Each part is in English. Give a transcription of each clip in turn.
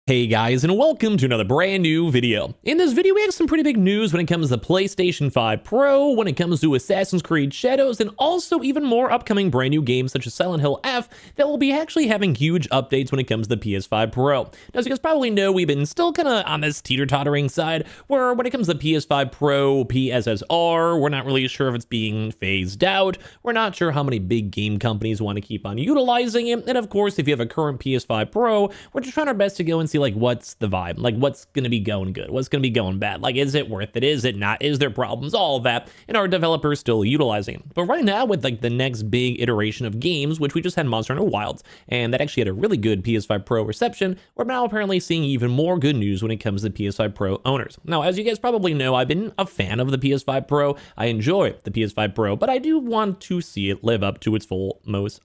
Hey guys, and welcome to another brand new video. In this video, we have some pretty big news when it comes to PlayStation 5 Pro, when it comes to Assassin's Creed Shadows, and also even more upcoming brand new games such as Silent Hill F that will be actually having huge updates when it comes to the PS5 Pro. Now, as you guys probably know, we've been still kind of on this teeter-tottering side, where when it comes to the PS5 Pro, Pssr, we're not really sure if it's being phased out, we're not sure how many big game companies want to keep on utilizing it, and of course, if you have a current PS5 Pro, we're just trying our best to go and see like what's the vibe, like what's going to be going good, what's going to be going bad, like is it worth it, is it not, is there problems, all of that, and are developers still utilizing it? But right now with like the next big iteration of games, which we just had Monster Hunter Wilds, and that actually had a really good PS5 Pro reception, we're now apparently seeing even more good news when it comes to PS5 Pro owners. Now, as you guys probably know, I've been a fan of the PS5 Pro. I enjoy the PS5 Pro, but I do want to see it live up to its full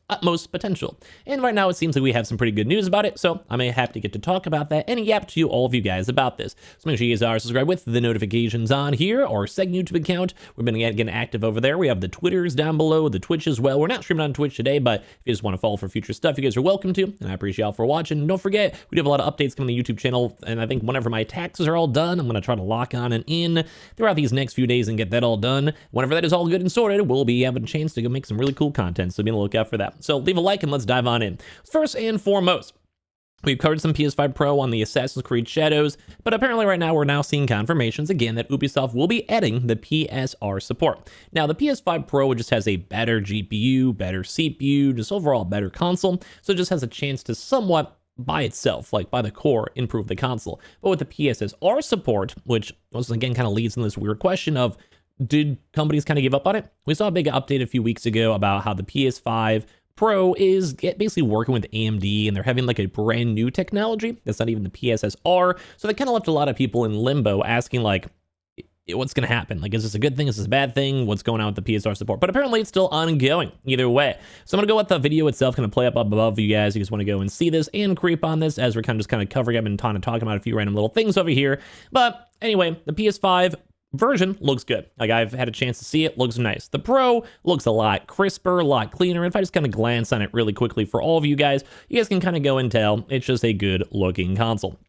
utmost potential. And right now it seems like we have some pretty good news about it, so I may have to get to talk about that and yap to all of you guys about this. So make sure you guys are subscribed with the notifications on here, our second YouTube account. We've been getting active over there. We have the Twitters down below, the Twitch as well. We're not streaming on Twitch today, but if you just want to follow for future stuff, you guys are welcome to, and I appreciate y'all for watching. And don't forget, we do have a lot of updates coming to the YouTube channel, and I think whenever my taxes are all done, I'm going to try to lock on and in throughout these next few days and get that all done. Whenever that is all good and sorted, we'll be having a chance to go make some really cool content, so be on the lookout for that. So leave a like and let's dive on in. First and foremost, we've covered some PS5 Pro on the Assassin's Creed Shadows, but apparently right now we're now seeing confirmations again that Ubisoft will be adding the Pssr support. Now, the PS5 Pro just has a better GPU, better CPU, just overall better console, so it just has a chance to somewhat by itself, like by the core, improve the console. But with the Pssr support, which once again kind of leads in this weird question of, did companies kind of give up on it? We saw a big update a few weeks ago about how the PS5 Pro is basically working with AMD, and they're having like a brand new technology that's not even the Pssr. So they kind of left a lot of people in limbo asking like, what's going to happen? Like, is this a good thing? Is this a bad thing? What's going on with the Pssr support? But apparently it's still ongoing either way. So I'm going to go with the video itself, kind of play up above you guys. You just want to go and see this and creep on this as we're kind of covering up and talking about a few random little things over here. But anyway, the PS5 version looks good. Like, I've had a chance to see it, looks nice. The Pro looks a lot crisper, a lot cleaner. If I just kind of glance on it really quickly for all of you guys can kind of go and tell it's just a good looking console.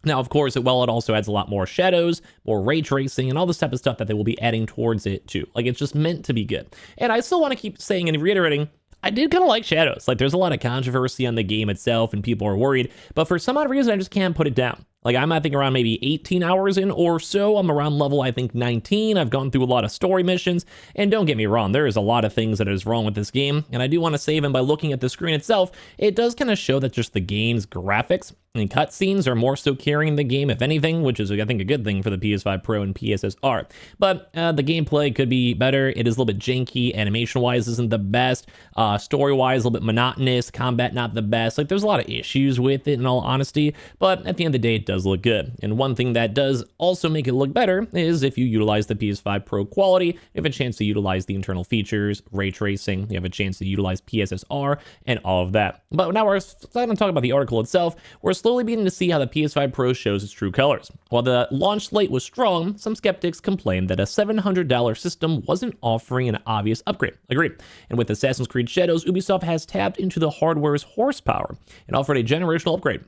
Now, of course, it also adds a lot more shadows, more ray tracing, and all this type of stuff that they will be adding towards it too. Like, it's just meant to be good. And I still want to keep saying and reiterating, I did kind of like Shadows. Like, there's a lot of controversy on the game itself, and people are worried, but for some odd reason, I just can't put it down. Like, I'm, I think, around maybe 18 hours in or so. I'm around level, I think, 19. I've gone through a lot of story missions, and don't get me wrong, there is a lot of things that is wrong with this game, and I do want to say, even by looking at the screen itself, it does kind of show that just the game's graphics and cutscenes are more so carrying the game, if anything, which is, I think, a good thing for the PS5 Pro and Pssr. But the gameplay could be better. It is a little bit janky. Animation-wise isn't the best. Story-wise, a little bit monotonous. Combat, not the best. Like, there's a lot of issues with it, in all honesty, but at the end of the day, it does look good. And one thing that does also make it look better is if you utilize the PS5 Pro quality, you have a chance to utilize the internal features, ray tracing, you have a chance to utilize Pssr, and all of that. But now we're starting to talk about the article itself. We're slowly beginning to see how the PS5 Pro shows its true colors. While the launch slate was strong, some skeptics complained that a $700 system wasn't offering an obvious upgrade. Agreed. And with Assassin's Creed Shadows, Ubisoft has tapped into the hardware's horsepower and offered a generational upgrade,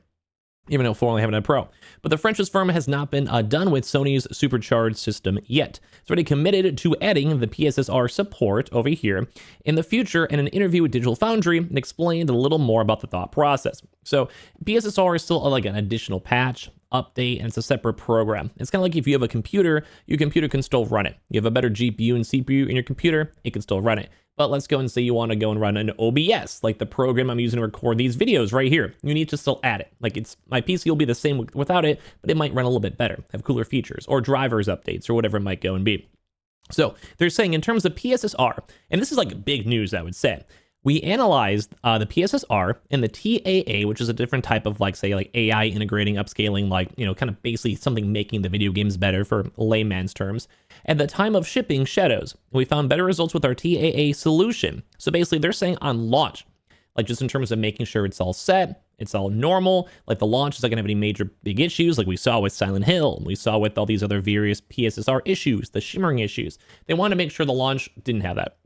even though formerly having a Pro. But the French's firm has not been done with Sony's supercharged system yet. It's already committed to adding the Pssr support over here in the future. In an interview with Digital Foundry, it explained a little more about the thought process. So Pssr is still like an additional patch, update, and it's a separate program. It's kind of like if you have a computer, your computer can still run it. You have a better GPU and CPU in your computer, it can still run it. But let's go and say you want to go and run an OBS, like the program I'm using to record these videos right here. You need to still add it. Like, my PC will be the same without it, but it might run a little bit better, have cooler features, or drivers updates, or whatever it might go and be. So they're saying in terms of Pssr, and this is like big news, I would say, we analyzed the Pssr and the TAA, which is a different type of, like, say, like AI integrating, upscaling, like, you know, kind of basically something making the video games better for layman's terms. At the time of shipping Shadows, we found better results with our TAA solution. So basically, they're saying on launch, like just in terms of making sure it's all set, it's all normal, like the launch is not gonna have any major big issues like we saw with Silent Hill, we saw with all these other various Pssr issues, the shimmering issues. They want to make sure the launch didn't have that.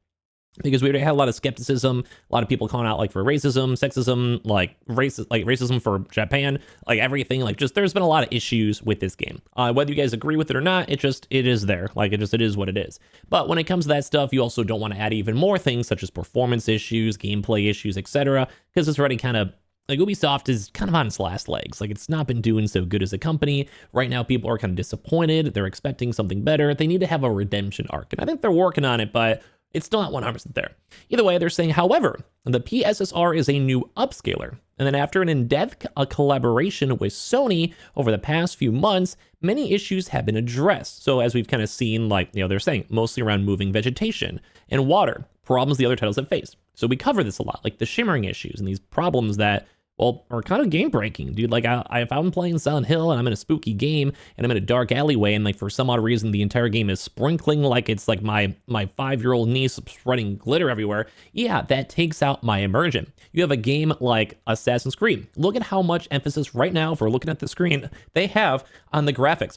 because we already had a lot of skepticism, a lot of people calling out like for racism, sexism, like racism for Japan, like everything, like just there's been a lot of issues with this game. Whether you guys agree with it or not, it is there. Like it is what it is. But when it comes to that stuff, you also don't want to add even more things such as performance issues, gameplay issues, etc., because it's already kind of like Ubisoft is kind of on its last legs. Like it's not been doing so good as a company. Right now, people are kind of disappointed. They're expecting something better. They need to have a redemption arc. And I think they're working on it, but it's still not 100% there. Either way, they're saying, however, the Pssr is a new upscaler. And then after an in-depth collaboration with Sony over the past few months, many issues have been addressed. So as we've kind of seen, like, they're saying mostly around moving vegetation and water, problems the other titles have faced. So we cover this a lot, like the shimmering issues and these problems that, well, are kind of game breaking, dude. Like if I'm playing Silent Hill and I'm in a spooky game and I'm in a dark alleyway and like for some odd reason the entire game is sprinkling like it's like my 5-year-old niece spreading glitter everywhere, yeah, that takes out my immersion. You have a game like Assassin's Creed. Look at how much emphasis right now, if we're looking at the screen, they have on the graphics,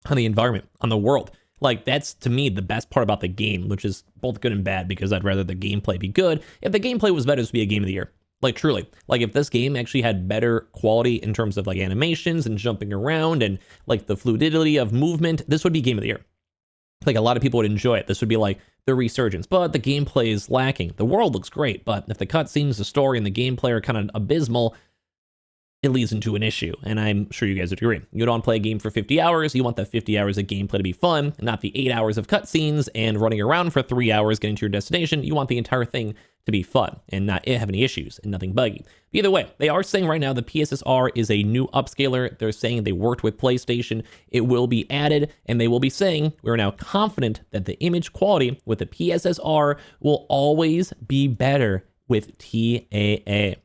on the environment, on the world. Like that's to me the best part about the game, which is both good and bad because I'd rather the gameplay be good. If the gameplay was better, this would be a game of the year. Like truly, like if this game actually had better quality in terms of like animations and jumping around and like the fluidity of movement, this would be game of the year. Like a lot of people would enjoy it. This would be like the resurgence, but the gameplay is lacking. The world looks great, but if the cutscenes, the story, and the gameplay are kind of abysmal, it leads into an issue, and I'm sure you guys would agree. You don't want to play a game for 50 hours, you want that 50 hours of gameplay to be fun, not the 8 hours of cutscenes and running around for 3 hours getting to your destination. You want the entire thing to be fun and not have any issues and nothing buggy. But either way, they are saying right now the Pssr is a new upscaler. They're saying they worked with PlayStation. It will be added, and they will be saying we're now confident that the image quality with the Pssr will always be better with TAA.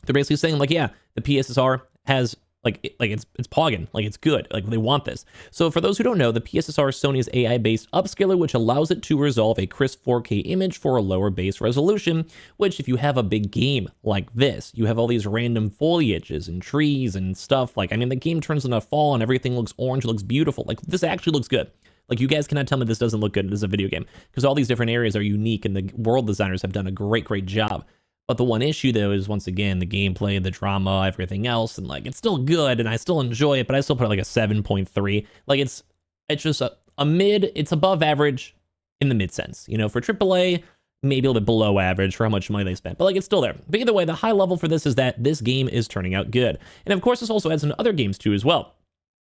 They're basically saying like, yeah, the Pssr has it's pogging, like it's good, like they want this. So for those who don't know, the Pssr is Sony's AI-based upscaler, which allows it to resolve a crisp 4K image for a lower base resolution, which if you have a big game like this, you have all these random foliages and trees and stuff, like, I mean, the game turns into fall and everything looks orange, looks beautiful. Like this actually looks good. Like you guys cannot tell me this doesn't look good as a video game because all these different areas are unique and the world designers have done a great job. But the one issue, though, is once again the gameplay, the drama, everything else, and like it's still good, and I still enjoy it, but I still put it like a 7.3. Like it's just a mid. It's above average in the mid sense. You know, for AAA, maybe a little bit below average for how much money they spent, but like it's still there. But either way, the high level for this is that this game is turning out good, and of course, this also adds into other games too as well.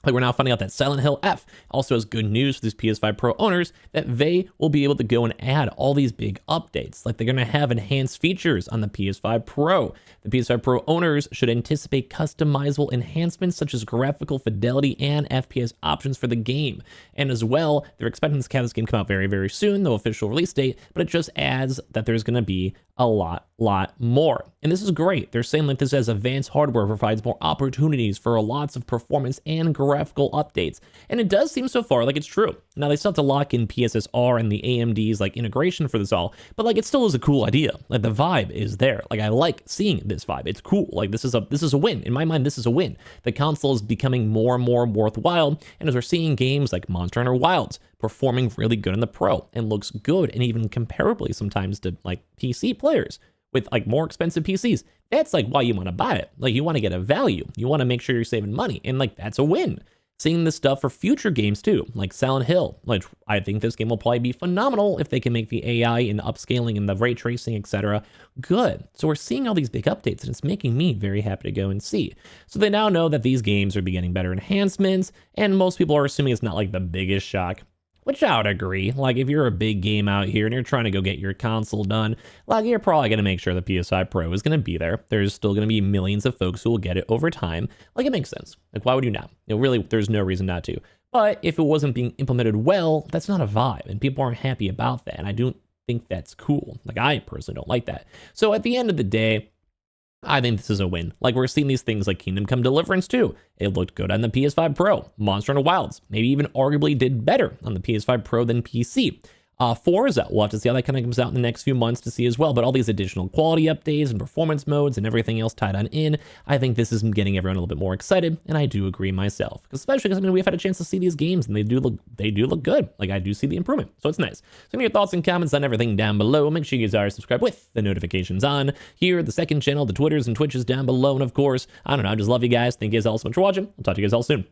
Like we're now finding out that Silent Hill F also has good news for these PS5 Pro owners that they will be able to go and add all these big updates. Like they're going to have enhanced features on the PS5 Pro. The PS5 Pro owners should anticipate customizable enhancements such as graphical fidelity and FPS options for the game. And as well, they're expecting to have this game come out very soon, no official release date, but it just adds that there's going to be a lot more. And this is great. They're saying like this as advanced hardware provides more opportunities for lots of performance and graphical updates. And it does seem so far like it's true. Now they still have to lock in Pssr and the AMD's like integration for this all, but like it still is a cool idea. Like the vibe is there. Like I like seeing this vibe. It's cool. Like this is a win. In my mind, this is a win. The console is becoming more and more worthwhile. And as we're seeing games like Monster Hunter Wilds performing really good in the Pro and looks good and even comparably sometimes to like PC players with like more expensive PCs. That's like why you want to buy it. Like you want to get a value. You want to make sure you're saving money. And like that's a win. Seeing this stuff for future games too, like Silent Hill, like I think this game will probably be phenomenal if they can make the AI and upscaling and the ray tracing, etc. good. So we're seeing all these big updates and it's making me very happy to go and see. So they now know that these games are getting better enhancements, and most people are assuming it's not like the biggest shock, which I would agree. Like if you're a big game out here and you're trying to go get your console done, like you're probably going to make sure the PS5 Pro is going to be there. There's still going to be millions of folks who will get it over time. Like it makes sense. Like why would you not? You know, really, there's no reason not to. But if it wasn't being implemented well, that's not a vibe and people aren't happy about that. And I don't think that's cool. Like I personally don't like that. So at the end of the day, I think this is a win. Like we're seeing these things like Kingdom Come Deliverance 2. It looked good on the PS5 Pro. Monster Hunter Wilds maybe even arguably did better on the PS5 Pro than PC. Forza, we'll have to see how that kind of comes out in the next few months to see as well. But all these additional quality updates and performance modes and everything else tied on in, I think this is getting everyone a little bit more excited, and I do agree myself. Especially because, I mean, we've had a chance to see these games, and they do look good. Like, I do see the improvement, so it's nice. Send me your thoughts and comments on everything down below. Make sure you guys are subscribed with the notifications on. Here, the second channel, the Twitters and Twitches down below, and of course, I don't know, I just love you guys. Thank you guys all so much for watching. I'll talk to you guys all soon.